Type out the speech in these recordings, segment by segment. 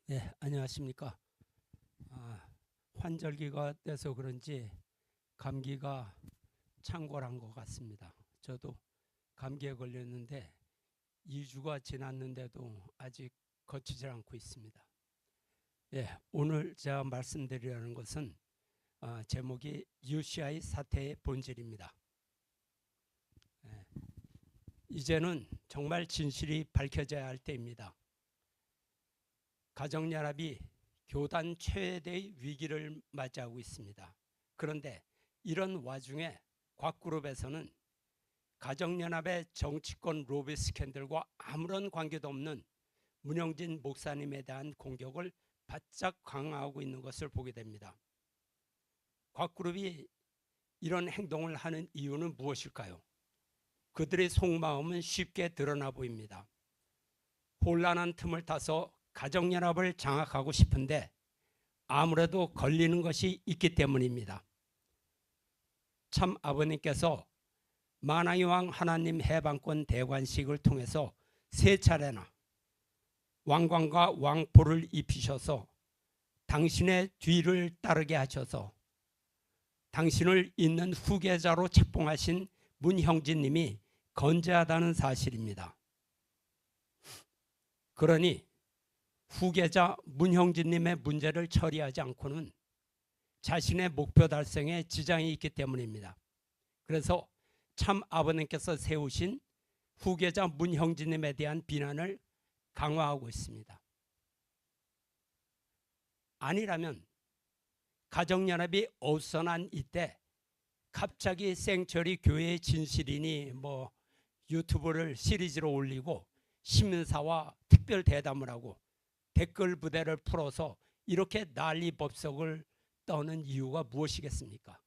네, 안녕하십니까. 환절기가 돼서 그런지 감기가 창궐한 것 같습니다. 저도 감기에 걸렸는데 2주가 지났는데도 아직 거치질 않고 있습니다. 예, 오늘 제가 말씀드리려는 것은 제목이 UCI 사태의 본질입니다. 예, 이제는 정말 진실이 밝혀져야 할 때입니다. 가정연합이 교단 최대의 위기를 맞이하고 있습니다. 그런데 이런 와중에 곽그룹에서는 가정연합의 정치권 로비 스캔들과 아무런 관계도 없는 문영진 목사님에 대한 공격을 바짝 강화하고 있는 것을 보게 됩니다. 곽그룹이 이런 행동을 하는 이유는 무엇일까요? 그들의 속마음은 쉽게 드러나 보입니다. 혼란한 틈을 타서 가정연합을 장악하고 싶은데 아무래도 걸리는 것이 있기 때문입니다. 참 아버님께서 만왕의 하나님 해방권 대관식을 통해서 3차례나 왕관과 왕포를 입히셔서 당신의 뒤를 따르게 하셔서 당신을 있는 후계자로 책봉하신 문형진님이 건재하다는 사실입니다. 그러니 후계자 문형진님의 문제를 처리하지 않고는 자신의 목표 달성에 지장이 있기 때문입니다. 그래서 참 아버님께서 세우신 후계자 문형진님에 대한 비난을 강화하고 있습니다. 아니라면 가정연합이 어수선한 이때 갑자기 생철이 교회의 진실이니 유튜브를 시리즈로 올리고 시민사와 특별 대담을 하고 댓글 부대를 풀어서 이렇게 난리법석을 떠는 이유가 무엇이겠습니까?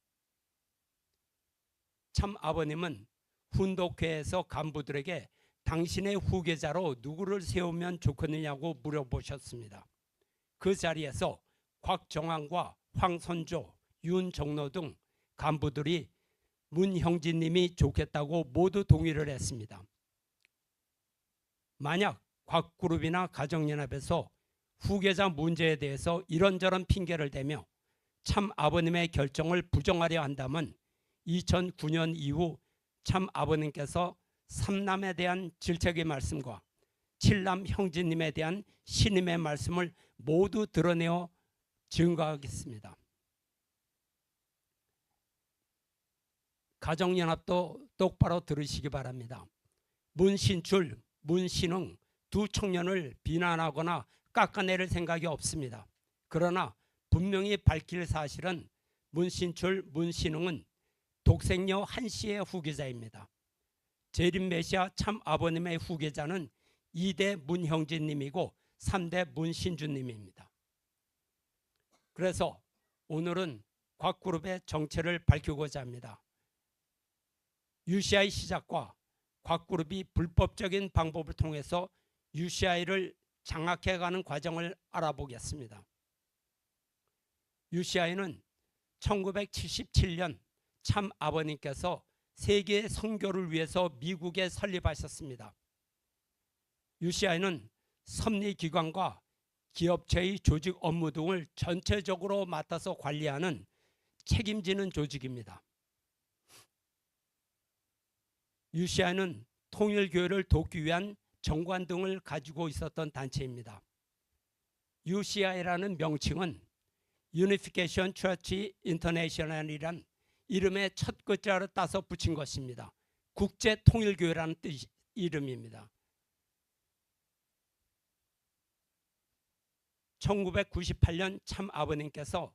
참 아버님은 훈독회에서 간부들에게 당신의 후계자로 누구를 세우면 좋겠느냐고 물어보셨습니다. 그 자리에서 곽정환과 황선조, 윤정로 등 간부들이 문형진님이 좋겠다고 모두 동의를 했습니다. 만약 곽그룹이나 가정연합에서 후계자 문제에 대해서 이런저런 핑계를 대며 참 아버님의 결정을 부정하려 한다면 2009년 이후 참 아버님께서 삼남에 대한 질책의 말씀과 칠남 형제님에 대한 신임의 말씀을 모두 드러내어 증거하겠습니다. 가정연합도 똑바로 들으시기 바랍니다. 문신출, 문신흥 두 청년을 비난하거나 깎아내릴 생각이 없습니다. 그러나 분명히 밝힐 사실은 문신출, 문신흥은 독생녀 한씨의 후계자입니다. 재림 메시아 참 아버님의 후계자는 2대 문형진님이고 3대 문신주님입니다. 그래서 오늘은 곽그룹의 정체를 밝히고자 합니다. UCI 시작과 곽그룹이 불법적인 방법을 통해서 UCI를 장악해가는 과정을 알아보겠습니다. UCI는 1977년 참 아버님께서 세계 선교를 위해서 미국에 설립하셨습니다. UCI는 섭리기관과 기업체의 조직 업무 등을 전체적으로 맡아서 관리하는 책임지는 조직입니다. UCI는 통일교회를 돕기 위한 정관 등을 가지고 있었던 단체입니다. UCI라는 명칭은 Unification Church International이란 이름의 첫 글자를 따서 붙인 것입니다. 국제통일교회라는 뜻 이름입니다. 1998년 참 아버님께서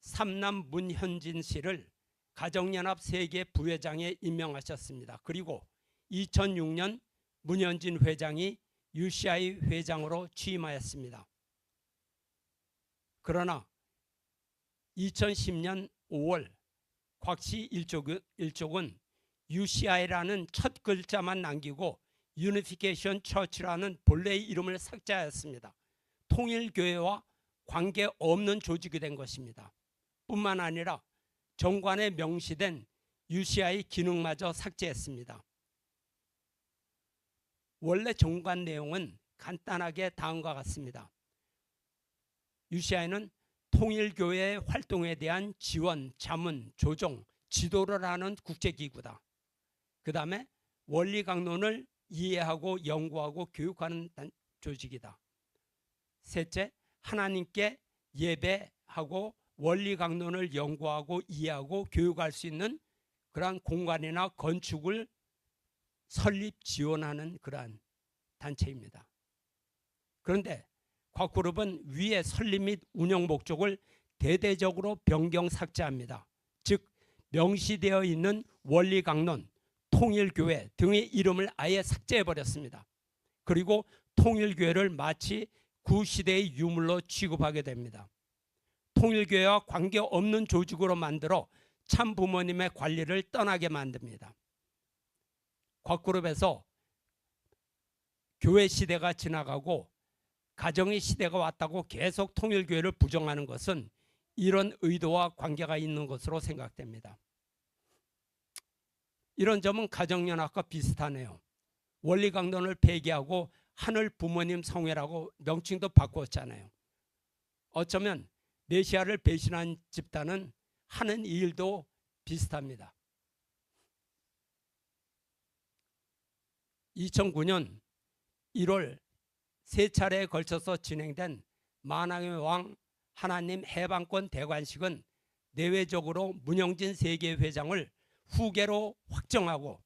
삼남 문현진 씨를 가정연합 세계 부회장에 임명하셨습니다. 그리고 2006년 문현진 회장이 UCI 회장으로 취임하였습니다. 그러나 2010년 5월 곽씨 일족은 UCI라는 첫 글자만 남기고 유니피케이션 처치라는 본래의 이름을 삭제하였습니다. 통일교회와 관계없는 조직이 된 것입니다. 뿐만 아니라 정관에 명시된 UCI 기능마저 삭제했습니다. 원래 정관 내용은 간단하게 다음과 같습니다. UCI는 통일교회의 활동에 대한 지원, 자문, 조정, 지도를 하는 국제기구다. 그 다음에 원리 강론을 이해하고 연구하고 교육하는 조직이다. 셋째, 하나님께 예배하고 원리 강론을 연구하고 이해하고 교육할 수 있는 그러한 공간이나 건축을 설립 지원하는 그러한 단체입니다. 그런데 곽그룹은 위의 설립 및 운영 목적을 대대적으로 변경 삭제합니다. 즉 명시되어 있는 원리 강론, 통일교회 등의 이름을 아예 삭제해버렸습니다. 그리고 통일교회를 마치 구시대의 유물로 취급하게 됩니다. 통일교회와 관계없는 조직으로 만들어 참부모님의 관리를 떠나게 만듭니다. 곽그룹에서 교회 시대가 지나가고 가정의 시대가 왔다고 계속 통일교회를 부정하는 것은 이런 의도와 관계가 있는 것으로 생각됩니다. 이런 점은 가정연합과 비슷하네요. 원리 강론을 폐기하고 하늘 부모님 성회라고 명칭도 바꿨잖아요. 어쩌면 메시아를 배신한 집단은 하는 일도 비슷합니다. 2009년 1월 세 차례에 걸쳐서 진행된 만왕의 왕 하나님 해방권 대관식은 내외적으로 문영진 세계회장을 후계자로 확정하고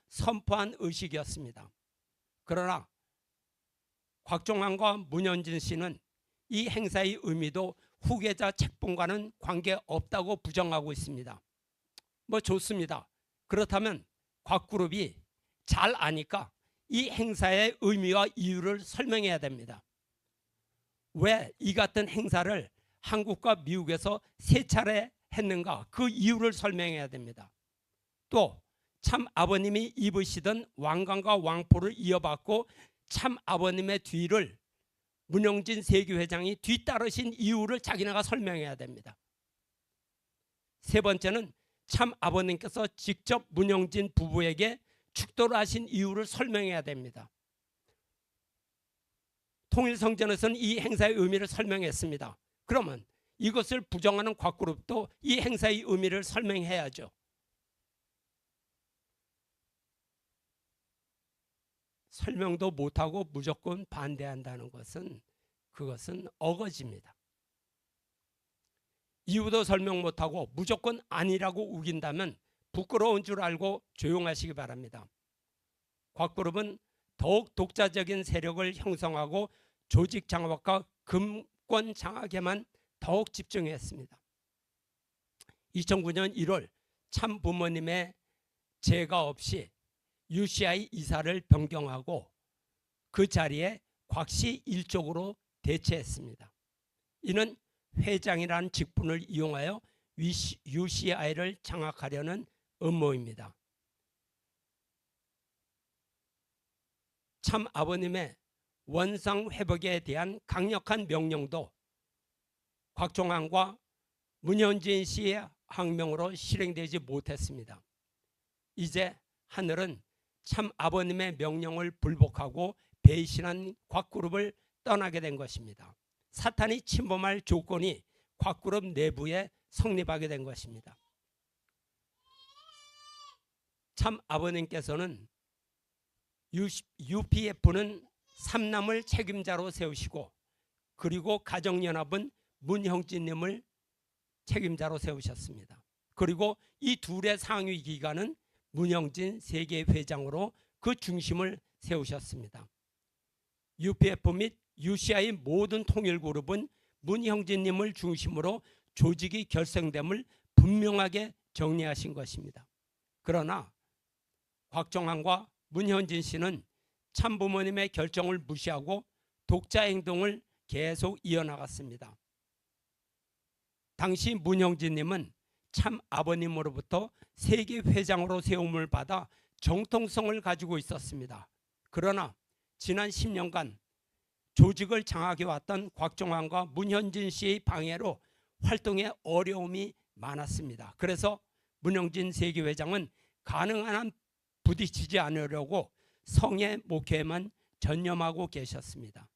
선포한 의식이었습니다. 그러나 곽종환과 문현진 씨는 이 행사의 의미도 후계자 책봉과는 관계없다고 부정하고 있습니다. 뭐 좋습니다. 그렇다면 곽그룹이 잘 아니까 이 행사의 의미와 이유를 설명해야 됩니다. 왜 이 같은 행사를 한국과 미국에서 세 차례 했는가, 그 이유를 설명해야 됩니다. 또 참 아버님이 입으시던 왕관과 왕포를 이어받고 참 아버님의 뒤를 문영진 세계회장이 뒤따르신 이유를 자기네가 설명해야 됩니다. 세 번째는 참 아버님께서 직접 문영진 부부에게 축도를 하신 이유를 설명해야 됩니다. 통일성전에서는 이 행사의 의미를 설명했습니다. 그러면 이것을 부정하는 곽그룹도 이 행사의 의미를 설명해야죠. 설명도 못하고 무조건 반대한다는 것은 그것은 어거지입니다. 이유도 설명 못하고 무조건 아니라고 우긴다면 부끄러운 줄 알고 조용하시기 바랍니다. 곽그룹은 더욱 독자적인 세력을 형성하고 조직 장악과 금권 장악에만 더욱 집중했습니다. 2009년 1월 참 부모님의 제가 없이 UCI 이사를 변경하고 그 자리에 곽씨 일족으로 대체했습니다. 이는 회장이라는 직분을 이용하여 UCI를 장악하려는 음모입니다. 참 아버님의 원상 회복에 대한 강력한 명령도 곽종환과 문현진 씨의 항명으로 실행되지 못했습니다. 이제 하늘은 참 아버님의 명령을 불복하고 배신한 곽그룹을 떠나게 된 것입니다. 사탄이 침범할 조건이 곽그룹 내부에 성립하게 된 것입니다. 참 아버님께서는 UPF는 삼남을 책임자로 세우시고 그리고 가정연합은 문형진님을 책임자로 세우셨습니다. 그리고 이 둘의 상위 기관은 문형진 세계회장으로 그 중심을 세우셨습니다. UPF 및 UCI 모든 통일그룹은 문형진님을 중심으로 조직이 결성됨을 분명하게 정리하신 것입니다. 그러나 곽종환과 문현진 씨는 참부모님의 결정을 무시하고 독자 행동을 계속 이어나갔습니다. 당시 문형진님은 참 아버님으로부터 세계회장으로 세움을 받아 정통성을 가지고 있었습니다. 그러나 지난 10년간 조직을 장악해왔던 곽종환과 문현진 씨의 방해로 활동에 어려움이 많았습니다. 그래서 문영진 세계회장은 가능한 한 부딪히지 않으려고 성의 목회에만 전념하고 계셨습니다.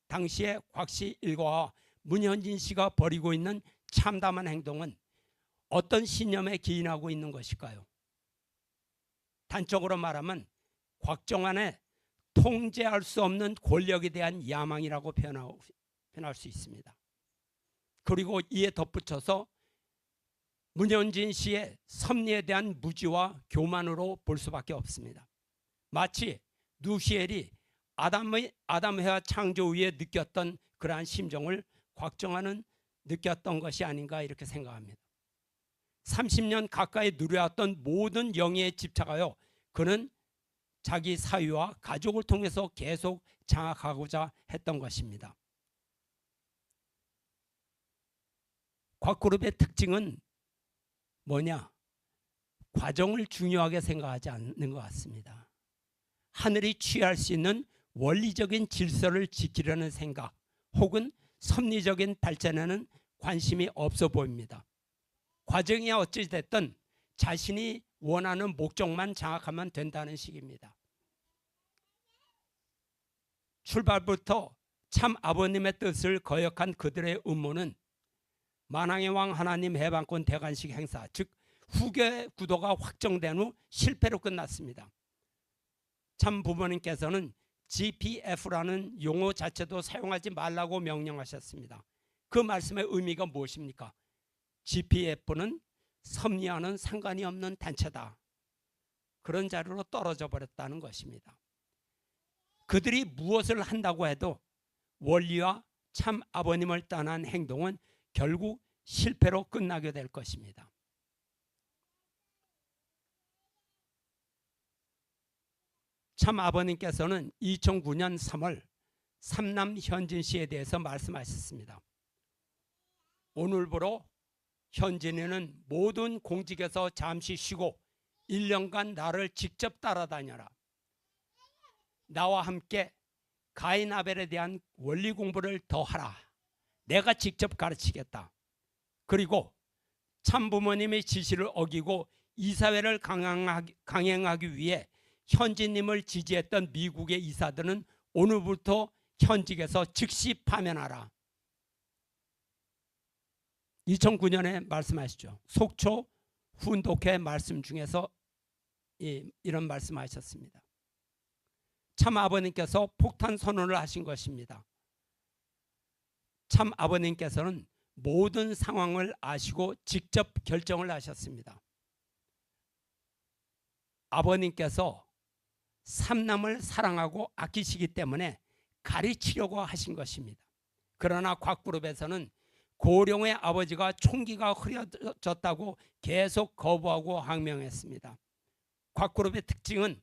당시에 곽 씨 일가와 문현진 씨가 벌이고 있는 참담한 행동은 어떤 신념에 기인하고 있는 것일까요? 단적으로 말하면 곽정환의 통제할 수 없는 권력에 대한 야망이라고 표현할 수 있습니다. 그리고 이에 덧붙여서 문현진 씨의 섭리에 대한 무지와 교만으로 볼 수밖에 없습니다. 마치 누시엘이 아담 해와 창조 후에 느꼈던 그러한 심정을 곽정환은 느꼈던 것이 아닌가 이렇게 생각합니다. 30년 가까이 누려왔던 모든 영예에 집착하여 그는 자기 사위와 가족을 통해서 계속 장악하고자 했던 것입니다. 곽그룹의 특징은 뭐냐? 과정을 중요하게 생각하지 않는 것 같습니다. 하늘이 취할 수 있는 원리적인 질서를 지키려는 생각 혹은 섭리적인 발전에는 관심이 없어 보입니다. 과정이 어찌 됐든 자신이 원하는 목적만 장악하면 된다는 식입니다. 출발부터 참 아버님의 뜻을 거역한 그들의 음모는 만왕의 왕 하나님 해방권 대관식 행사, 즉 후계 구도가 확정된 후 실패로 끝났습니다. 참 부모님께서는 GPF라는 용어 자체도 사용하지 말라고 명령하셨습니다. 그 말씀의 의미가 무엇입니까? GPF는 섭리와는 상관이 없는 단체다. 그런 자리로 떨어져 버렸다는 것입니다. 그들이 무엇을 한다고 해도 원리와 참 아버님을 떠난 행동은 결국 실패로 끝나게 될 것입니다. 참 아버님께서는 2009년 3월 삼남 현진 씨에 대해서 말씀하셨습니다. 오늘부로 현진이는 모든 공직에서 잠시 쉬고 1년간 나를 직접 따라다녀라. 나와 함께 가인 아벨에 대한 원리 공부를 더 하라. 내가 직접 가르치겠다. 그리고 참부모님의 지시를 어기고 이사회를 강행하기 위해 현진님을 지지했던 미국의 이사들은 오늘부터 현직에서 즉시 파면하라. 2009년에 말씀하시죠. 속초 훈독회 말씀 중에서 이런 말씀하셨습니다. 참 아버님께서 폭탄 선언을 하신 것입니다. 참 아버님께서는 모든 상황을 아시고 직접 결정을 하셨습니다. 아버님께서 삼남을 사랑하고 아끼시기 때문에 가르치려고 하신 것입니다. 그러나 곽그룹에서는 고령의 아버지가 총기가 흐려졌다고 계속 거부하고 항명했습니다. 곽그룹의 특징은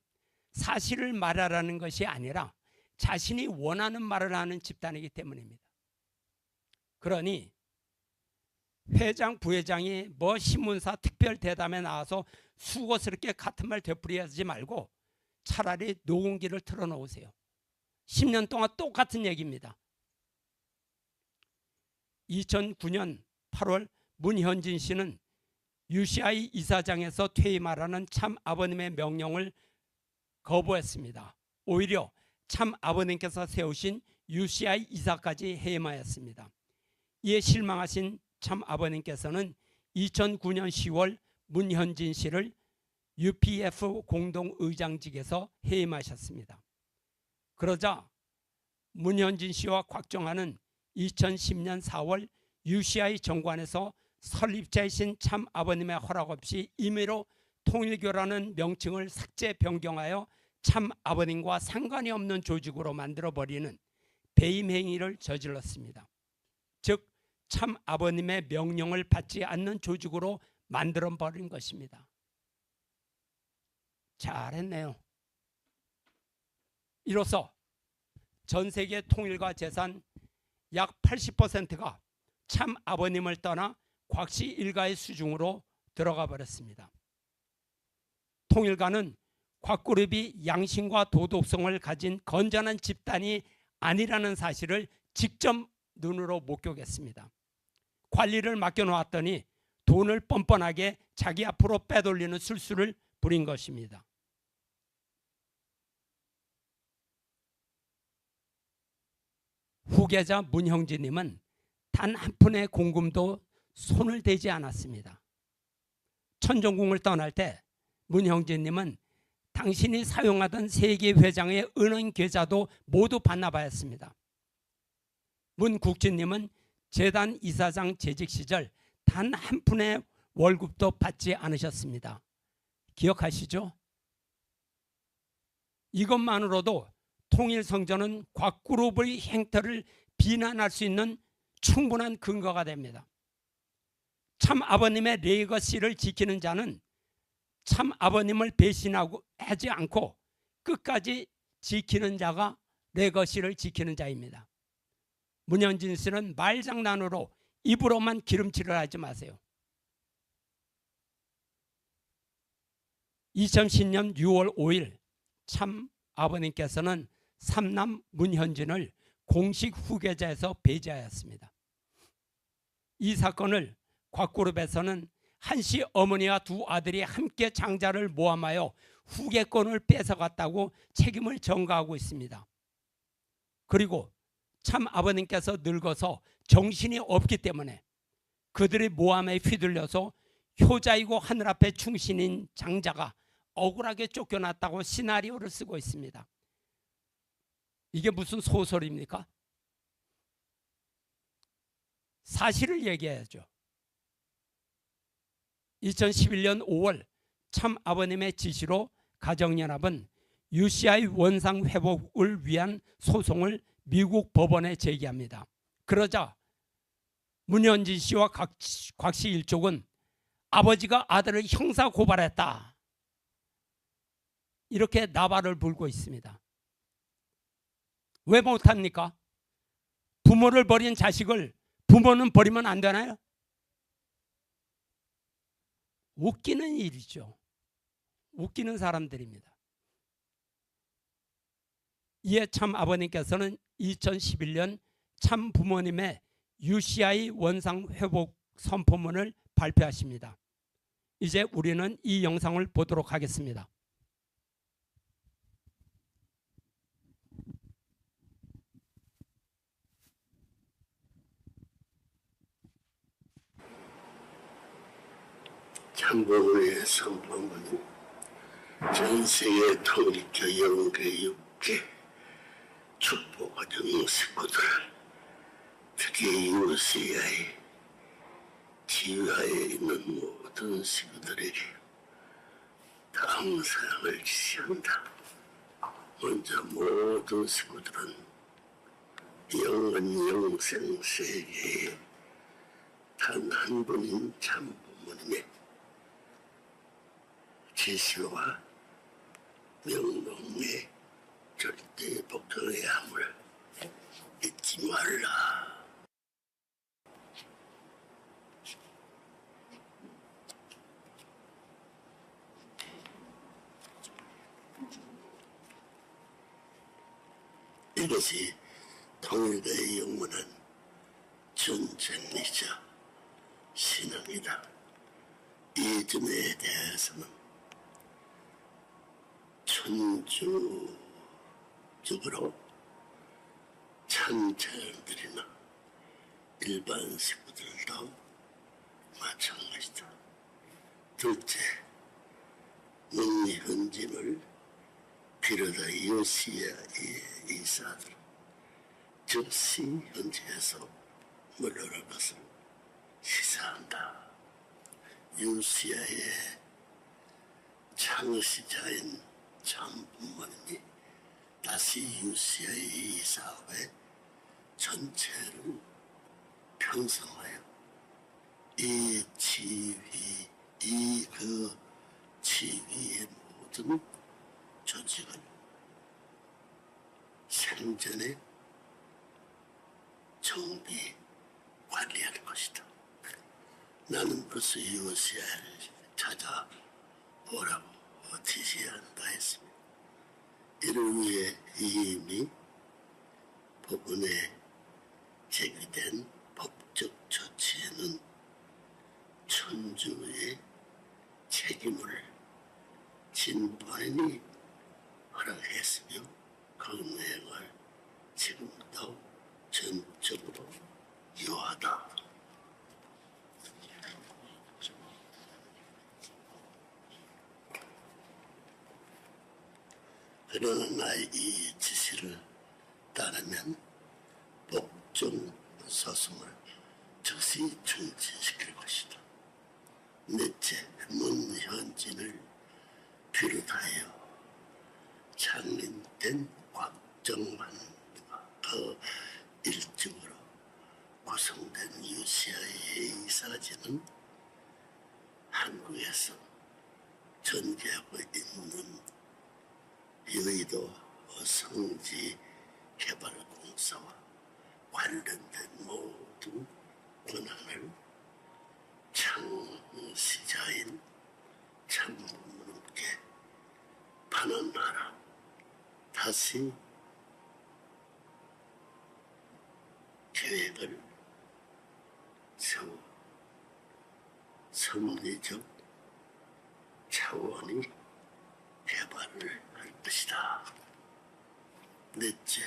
사실을 말하라는 것이 아니라 자신이 원하는 말을 하는 집단이기 때문입니다. 그러니 회장, 부회장이 뭐 신문사 특별 대담에 나와서 수고스럽게 같은 말 되풀이하지 말고 차라리 녹음기를 틀어놓으세요. 10년 동안 똑같은 얘기입니다. 2009년 8월 문현진 씨는 UCI 이사장에서 퇴임하라는 참 아버님의 명령을 거부했습니다. 오히려 참 아버님께서 세우신 UCI 이사까지 해임하였습니다. 이에 실망하신 참 아버님께서는 2009년 10월 문현진 씨를 UPF 공동의장직에서 해임하셨습니다. 그러자 문현진 씨와 곽정환은 2010년 4월 UCI 정관에서 설립자이신 참 아버님의 허락 없이 임의로 통일교라는 명칭을 삭제 변경하여 참 아버님과 상관이 없는 조직으로 만들어버리는 배임 행위를 저질렀습니다. 즉 참 아버님의 명령을 받지 않는 조직으로 만들어버린 것입니다. 잘했네요. 이로써 전 세계 통일과 재산 약 80%가 참 아버님을 떠나 곽씨 일가의 수중으로 들어가 버렸습니다. 통일가는 곽그룹이 양심과 도덕성을 가진 건전한 집단이 아니라는 사실을 직접 눈으로 목격했습니다. 관리를 맡겨놓았더니 돈을 뻔뻔하게 자기 앞으로 빼돌리는 술수를 부린 것입니다. 후계자 문형진님은 단 한 푼의 공금도 손을 대지 않았습니다. 천정궁을 떠날 때 문형진님은 당신이 사용하던 세계 회장의 은행 계좌도 모두 반납하였습니다. 문국진님은 재단 이사장 재직 시절 단 한 푼의 월급도 받지 않으셨습니다. 기억하시죠? 이것만으로도 통일성전은 곽그룹의 행태를 비난할 수 있는 충분한 근거가 됩니다. 참 아버님의 레거시를 지키는 자는 참 아버님을 배신하지 않고 끝까지 지키는 자가 레거시를 지키는 자입니다. 문현진 씨는 말장난으로 입으로만 기름칠을 하지 마세요. 2010년 6월 5일 참 아버님께서는 삼남 문현진을 공식 후계자에서 배제하였습니다. 이 사건을 곽그룹에서는 한씨 어머니와 두 아들이 함께 장자를 모함하여 후계권을 뺏어갔다고 책임을 전가하고 있습니다. 그리고 참 아버님께서 늙어서 정신이 없기 때문에 그들의 모함에 휘둘려서 효자이고 하늘 앞에 충신인 장자가 억울하게 쫓겨났다고 시나리오를 쓰고 있습니다. 이게 무슨 소설입니까? 사실을 얘기해야죠. 2011년 5월 참 아버님의 지시로 가정연합은 UCI 원상 회복을 위한 소송을 미국 법원에 제기합니다. 그러자 문현진 씨와 곽 씨 일족은 아버지가 아들을 형사 고발했다, 이렇게 나발을 불고 있습니다. 왜 못합니까? 부모를 버린 자식을 부모는 버리면 안 되나요? 웃기는 일이죠. 웃기는 사람들입니다. 이에 참 아버님께서는 2011년 참 부모님의 UCI 원상 회복 선포문을 발표하십니다. 이제 우리는 이 영상을 보도록 하겠습니다. 참부모의 선포문은 전 세계 통일교 영계육계 축복과정 식구들, 특히 UCI 지휘하에 있는 모든 식구들에게 다음 사항을 지시한다. 먼저 모든 식구들은 영원 영생 세계에 단 한 분인 참 부모님의 지시와 명령에 절대 복종해야 함을 잊지 말라. 이것이 통일대의 영원한 전쟁이자 신앙이다. 이 점에 대해서는 천주적으로 참자들이나 일반 식구들도 마찬가지다. 둘째, 문현진을 비롯한 UCI의 이사들 즉시 현지에서 물러날 것을 시사한다. UCI의 창시자인 참 부모님이 다시 UCI 사업의 전체를 편성하여 이 지위의 모든 조직을 생전에 정비 관리하는 것이다. 나는 벌써 UCI를 찾아보라고 지시한다 했습니다. 이를 위해 이미 법원에 제기된 법적 조치에는 천주의 책임을 진본인이 허락했으며 그 내용을 지금도 전 그러나 이 지시를 따르면 법정 소송을 즉시 중지시킬 것이다. 넷째, 문현진을 비롯하여 장인된 곽정환과 그 일적으로 구성된 UCI의 사진은 한국에서 전개하고 있는 여의도 성지 개발공사와 관련된 모든 권한을 창시자인 참부모님께 반환하라. 다시 계획을 세워 섭리적 차원이 개발을 할 것이다. 넷째,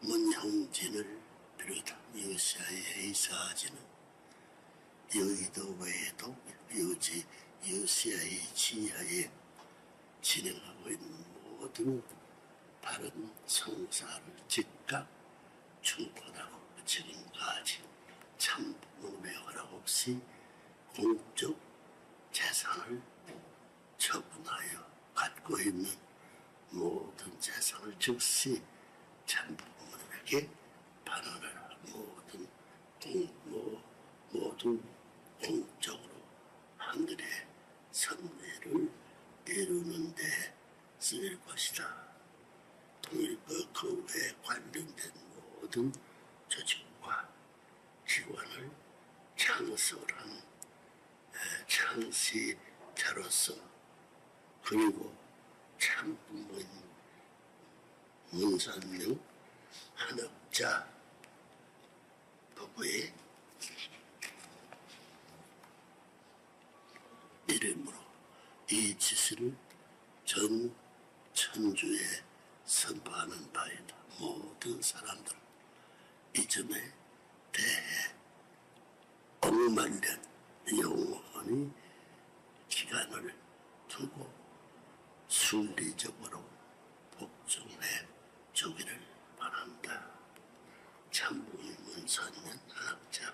문형진을 비롯한 UCI의 사진은 여의도 외에도 유지 UCI 지하에 진행하고 있는 모든 바른 성사를 즉각 충분하고 지금까지 참부모의 허락 없이 공적 재산을 처분하여 갖고 있는 모든 재산을 즉시 참부모에게 반환을 모든 공적으로 하늘의 선례를 이루는 데 쓸 것이다. 통일과 그 외에 관련된 모든 조직과 기관을 창설한 창시자로서 그리고 참부모인 문선영 한업자 부부의 이름으로 이 지시를 전 천주에 선포하는 바이다. 모든 사람들 이 점에 대해 억만년 영원히 기간을 두고 순리적으로 복종해 주기를 바란다. 참부인 문선년 한학자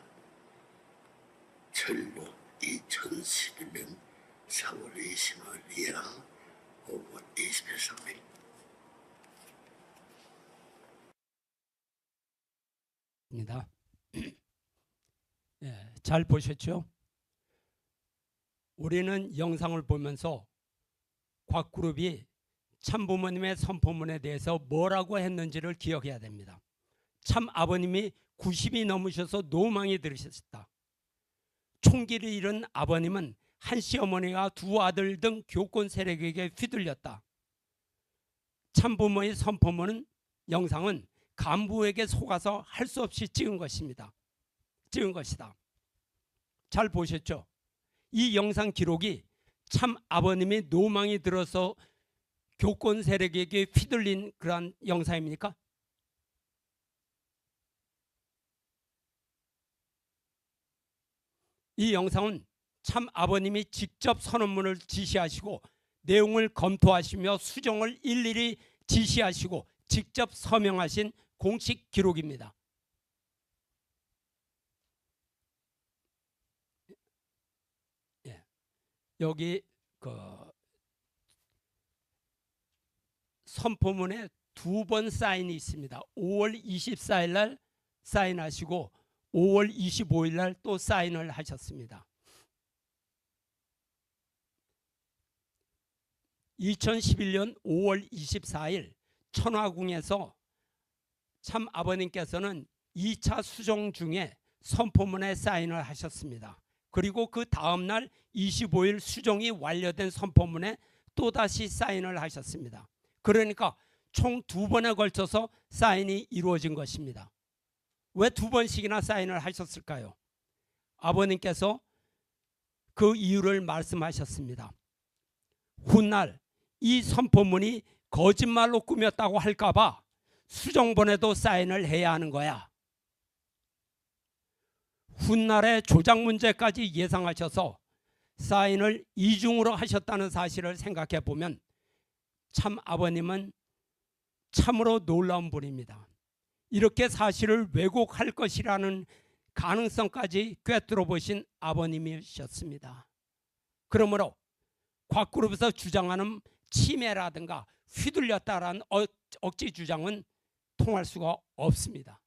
철로 2011년 4월 20일 이하 5월 23일 입니다. 예, 잘 보셨죠? 우리는 영상을 보면서 곽그룹이 참부모님의 선포문에 대해서 뭐라고 했는지를 기억해야 됩니다. 참 아버님이 90이 넘으셔서 노망이 들으셨다. 총기를 잃은 아버님은 한 시어머니와 두 아들 등 교권 세력에게 휘둘렸다. 참부모의 선포문은 영상은 간부에게 속아서 할 수 없이 찍은 것이다. 잘 보셨죠? 이 영상 기록이 참 아버님이 노망이 들어서 교권 세력에게 휘둘린 그러한 영상입니까? 이 영상은 참 아버님이 직접 선언문을 지시하시고 내용을 검토하시며 수정을 일일이 지시하시고 직접 서명하신 공식 기록입니다. 예. 여기 선포문에 두 번 사인이 있습니다. 5월 24일 날 사인하시고 5월 25일 날 또 사인을 하셨습니다. 2011년 5월 24일 천화궁에서 참 아버님께서는 2차 수정 중에 선포문에 사인을 하셨습니다. 그리고 그 다음 날 25일 수정이 완료된 선포문에 또다시 사인을 하셨습니다. 그러니까 총 2번에 걸쳐서 사인이 이루어진 것입니다. 왜 2번씩이나 사인을 하셨을까요? 아버님께서 그 이유를 말씀하셨습니다. 훗날 이 선포문이 거짓말로 꾸몄다고 할까봐 수정본에도 사인을 해야 하는 거야. 훗날의 조작 문제까지 예상하셔서 사인을 이중으로 하셨다는 사실을 생각해 보면 참 아버님은 참으로 놀라운 분입니다. 이렇게 사실을 왜곡할 것이라는 가능성까지 꿰뚫어 보신 아버님이셨습니다. 그러므로 곽그룹에서 주장하는 침해라든가 휘둘렸다라는 억지 주장은 통할 수가 없습니다.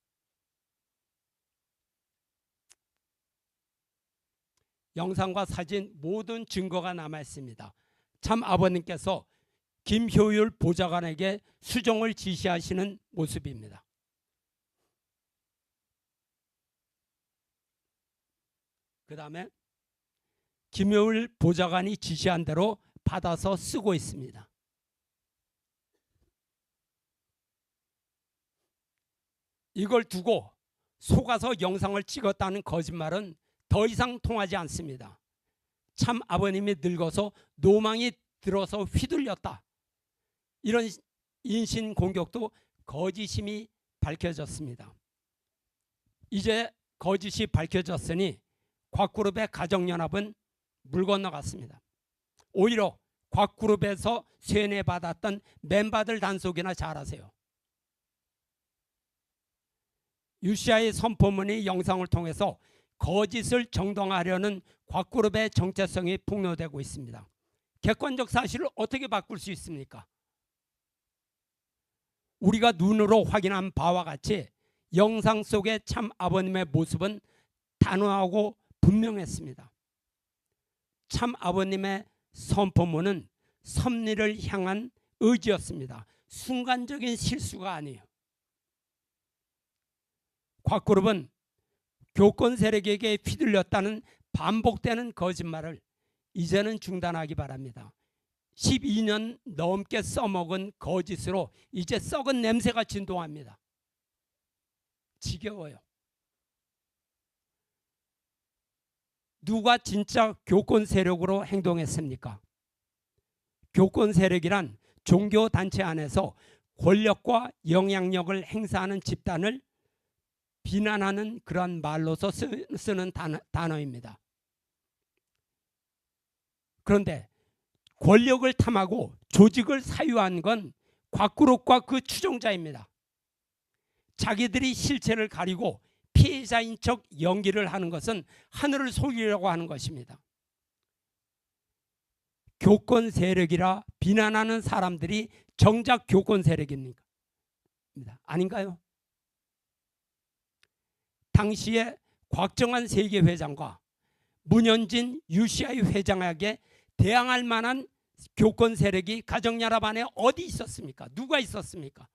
영상과 사진 모든 증거가 남아 있습니다. 참 아버님께서 김효율 보좌관에게 수정을 지시하시는 모습입니다. 그 다음에 김효율 보좌관이 지시한 대로 받아서 쓰고 있습니다. 이걸 두고 속아서 영상을 찍었다는 거짓말은 더 이상 통하지 않습니다. 참 아버님이 늙어서 노망이 들어서 휘둘렸다. 이런 인신 공격도 거짓임이 밝혀졌습니다. 이제 거짓이 밝혀졌으니 곽그룹의 가정연합은 물 건너갔습니다. 오히려 곽그룹에서 세뇌받았던 멤버들 단속이나 잘하세요. UCI 선포문의 영상을 통해서 거짓을 정당화하려는 곽그룹의 정체성이 폭로되고 있습니다. 객관적 사실을 어떻게 바꿀 수 있습니까? 우리가 눈으로 확인한 바와 같이 영상 속의 참 아버님의 모습은 단호하고 분명했습니다. 참 아버님의 선포문은 섭리를 향한 의지였습니다. 순간적인 실수가 아니에요. 곽그룹은 교권 세력에게 휘둘렸다는 반복되는 거짓말을 이제는 중단하기 바랍니다. 12년 넘게 써먹은 거짓으로 이제 썩은 냄새가 진동합니다. 지겨워요. 누가 진짜 교권 세력으로 행동했습니까? 교권 세력이란 종교단체 안에서 권력과 영향력을 행사하는 집단을 비난하는 그런 말로서 쓰는 단어입니다. 그런데 권력을 탐하고 조직을 사유한 건 곽그룹과 그 추종자입니다. 자기들이 실체를 가리고 피해자인 척 연기를 하는 것은 하늘을 속이려고 하는 것입니다. 교권 세력이라 비난하는 사람들이 정작 교권 세력입니까? 아닌가요? 당시에 곽정환 세계회장과 문현진 UCI 회장에게 대항할 만한 교권 세력이 가정연합 안에 어디 있었습니까? 누가 있었습니까?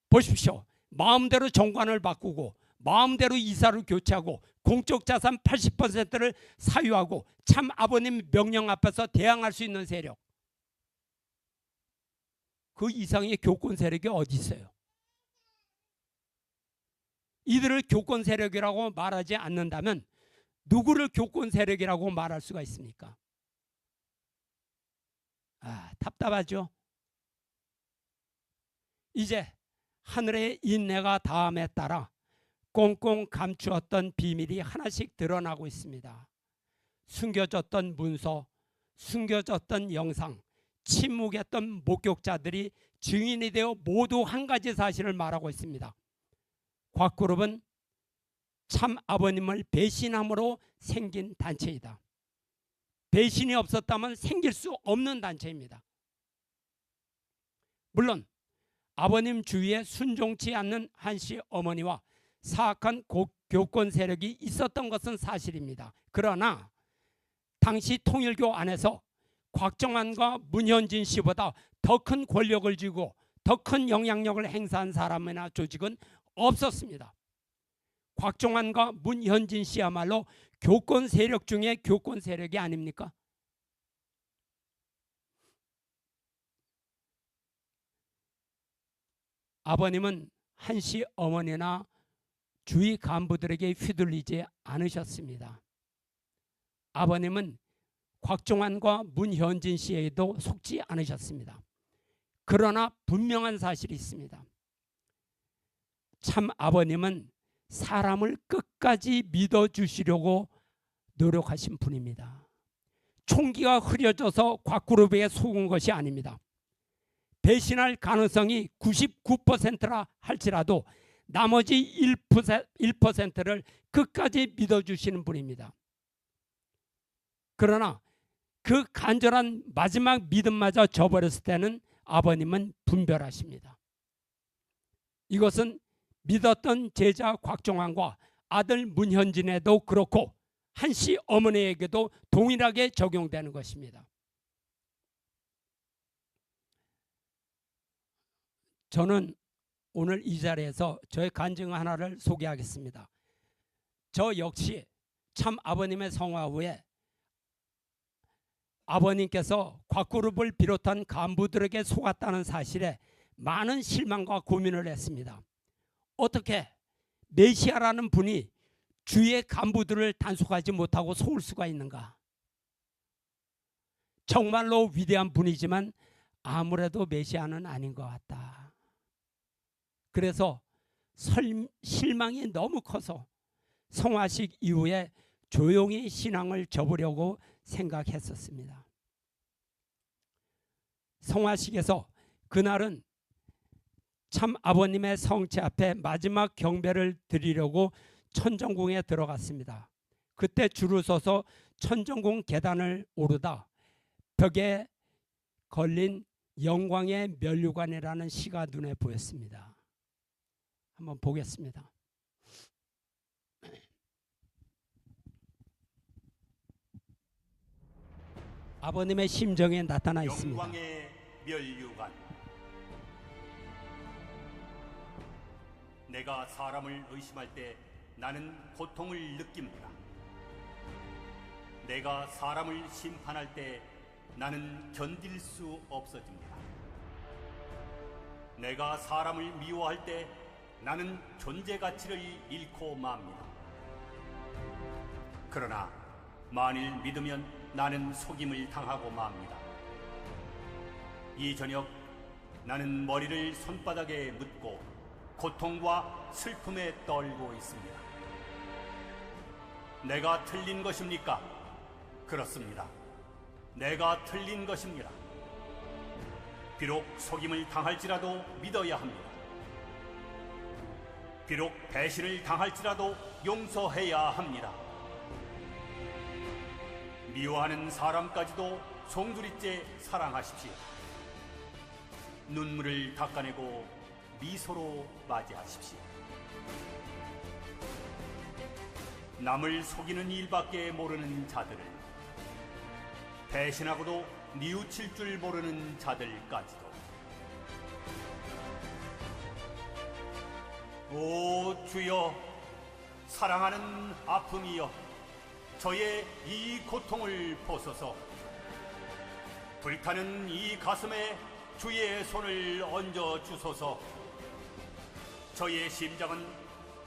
보십시오. 마음대로 정관을 바꾸고 마음대로 이사를 교체하고 공적 자산 80%를 사유하고 참 아버님 명령 앞에서 대항할 수 있는 세력, 그 이상의 교권 세력이 어디 있어요? 이들을 교권 세력이라고 말하지 않는다면 누구를 교권 세력이라고 말할 수가 있습니까? 답답하죠. 이제 하늘의 인내가 다함에 따라 꽁꽁 감추었던 비밀이 하나씩 드러나고 있습니다. 숨겨졌던 문서, 숨겨졌던 영상, 침묵했던 목격자들이 증인이 되어 모두 한 가지 사실을 말하고 있습니다. 곽그룹은 참 아버님을 배신함으로 생긴 단체이다. 배신이 없었다면 생길 수 없는 단체입니다. 물론 아버님 주위에 순종치 않는 한씨 어머니와 사악한 교권 세력이 있었던 것은 사실입니다. 그러나 당시 통일교 안에서 곽정환과 문현진 씨보다 더 큰 권력을 쥐고 더 큰 영향력을 행사한 사람이나 조직은 없었습니다. 곽정환과 문현진 씨야말로 교권 세력 중에 교권 세력이 아닙니까? 아버님은 한씨 어머니나 주위 간부들에게 휘둘리지 않으셨습니다. 아버님은 곽정환과 문현진 씨에게도 속지 않으셨습니다. 그러나 분명한 사실이 있습니다. 참 아버님은 사람을 끝까지 믿어주시려고 노력하신 분입니다. 총기가 흐려져서 곽그룹에게 속은 것이 아닙니다. 배신할 가능성이 99%라 할지라도 나머지 1%를 끝까지 믿어주시는 분입니다. 그러나 그 간절한 마지막 믿음마저 저버렸을 때는 아버님은 분별하십니다. 이것은 믿었던 제자 곽종환과 아들 문현진에도 그렇고 한씨 어머니에게도 동일하게 적용되는 것입니다. 저는 오늘 이 자리에서 저의 간증 하나를 소개하겠습니다. 저 역시 참 아버님의 성화 후에 아버님께서 곽그룹을 비롯한 간부들에게 속았다는 사실에 많은 실망과 고민을 했습니다. 어떻게 메시아라는 분이 주의 간부들을 단속하지 못하고 속을 수가 있는가? 정말로 위대한 분이지만 아무래도 메시아는 아닌 것 같다. 그래서 실망이 너무 커서 성화식 이후에 조용히 신앙을 접으려고 생각했었습니다. 성화식에서 그날은 참 아버님의 성체 앞에 마지막 경배를 드리려고 천정궁에 들어갔습니다. 그때 줄을 서서 천정궁 계단을 오르다 벽에 걸린 영광의 면류관이라는 시가 눈에 보였습니다. 한번 보겠습니다. 아버님의 심정에 나타나 있습니다. 영광의 면류관. 내가 사람을 의심할 때 나는 고통을 느낍니다. 내가 사람을 심판할 때 나는 견딜 수 없어집니다. 내가 사람을 미워할 때 나는 존재 가치를 잃고 맙니다. 그러나 만일 믿으면 나는 속임을 당하고 맙니다. 이 저녁 나는 머리를 손바닥에 묻고 고통과 슬픔에 떨고 있습니다. 내가 틀린 것입니까? 그렇습니다. 내가 틀린 것입니다. 비록 속임을 당할지라도 믿어야 합니다. 비록 배신을 당할지라도 용서해야 합니다. 미워하는 사람까지도 송두리째 사랑하십시오. 눈물을 닦아내고 미소로 맞이하십시오. 남을 속이는 일밖에 모르는 자들을, 배신하고도 뉘우칠 줄 모르는 자들까지도. 오 주여, 사랑하는 아픔이여, 저의 이 고통을 보소서. 불타는 이 가슴에 주의 손을 얹어 주소서. 저의 심장은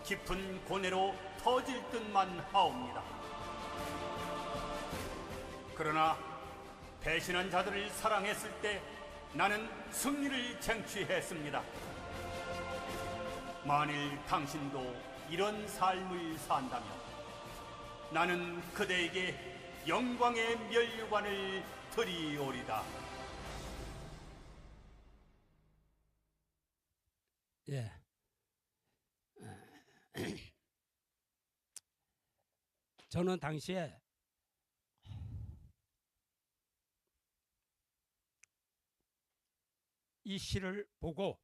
깊은 고뇌로 터질 듯만 하옵니다. 그러나 배신한 자들을 사랑했을 때 나는 승리를 쟁취했습니다. 만일 당신도 이런 삶을 산다면 나는 그대에게 영광의 면류관을 드리오리다. 예. 저는 당시에 이 시를 보고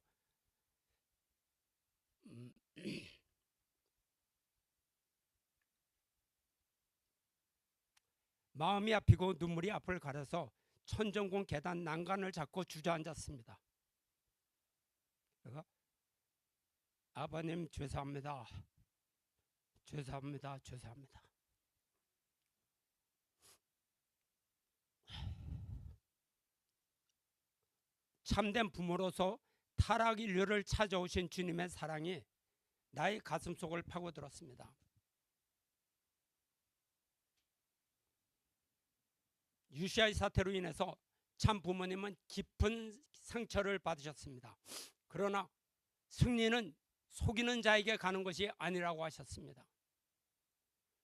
마음이 아프고 눈물이 앞을 가려서 천정궁 계단 난간을 잡고 주저앉았습니다. 그래서 아버님 죄송합니다. 죄송합니다. 죄송합니다. 참된 부모로서 타락 인류를 찾아오신 주님의 사랑이 나의 가슴속을 파고들었습니다. UCI 사태로 인해서 참 부모님은 깊은 상처를 받으셨습니다. 그러나 승리는 속이는 자에게 가는 것이 아니라고 하셨습니다.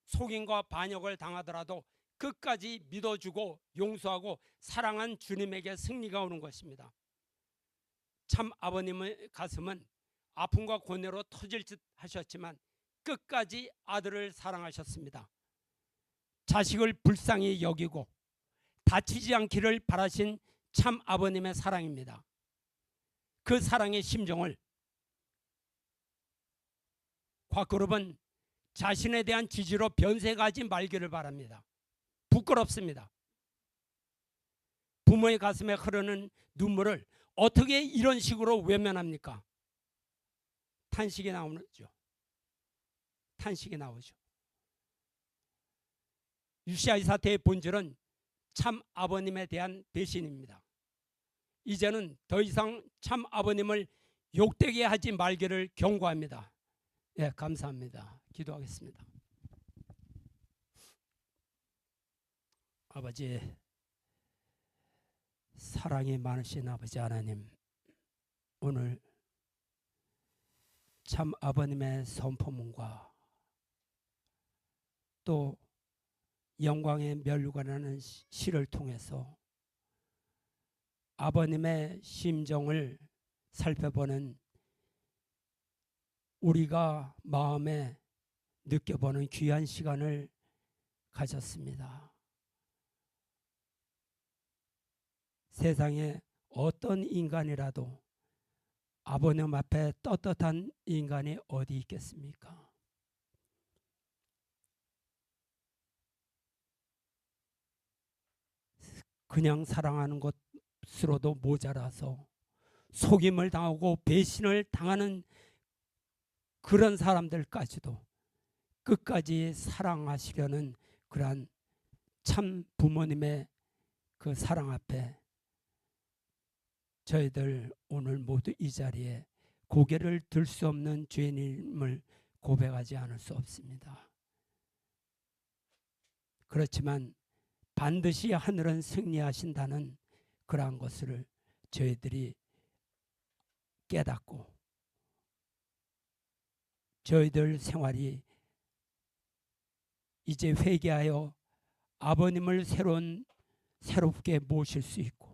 속임과 반역을 당하더라도 끝까지 믿어주고 용서하고 사랑한 주님에게 승리가 오는 것입니다. 참 아버님의 가슴은 아픔과 고뇌로 터질 듯 하셨지만 끝까지 아들을 사랑하셨습니다. 자식을 불쌍히 여기고 다치지 않기를 바라신 참 아버님의 사랑입니다. 그 사랑의 심정을 곽그룹은 자신에 대한 지지로 변색하지 말기를 바랍니다. 부끄럽습니다. 부모의 가슴에 흐르는 눈물을 어떻게 이런 식으로 외면합니까? 탄식이 나오죠. 탄식이 나오죠. UCI 사태의 본질은 참 아버님에 대한 배신입니다. 이제는 더 이상 참 아버님을 욕되게 하지 말기를 경고합니다. 예, 감사합니다. 기도하겠습니다. 아버지, 사랑이 많으신 아버지 하나님, 오늘 참 아버님의 선포문과 또 영광의 면류관하는 시를 통해서 아버님의 심정을 살펴보는 우리가 마음에 느껴보는 귀한 시간을 가졌습니다. 세상에 어떤 인간이라도 아버님 앞에 떳떳한 인간이 어디 있겠습니까? 그냥 사랑하는 것으로도 모자라서 속임을 당하고 배신을 당하는 그런 사람들까지도 끝까지 사랑하시려는 그러한 참 부모님의 그 사랑 앞에 저희들 오늘 모두 이 자리에 고개를 들 수 없는 죄인임을 고백하지 않을 수 없습니다. 그렇지만 반드시 하늘은 승리하신다는 그러한 것을 저희들이 깨닫고 저희들 생활이 이제 회개하여 아버님을 새롭게 모실 수 있고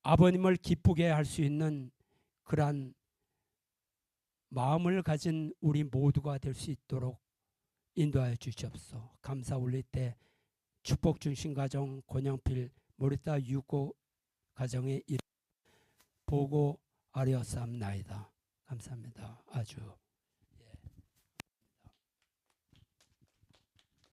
아버님을 기쁘게 할 수 있는 그러한 마음을 가진 우리 모두가 될 수 있도록 인도하여 주시옵소서. 감사 올릴 때 축복 중심 가정 권영필 모리타 유고 가정의 일 보고 아뢰었사옵나이다. 감사합니다. 아주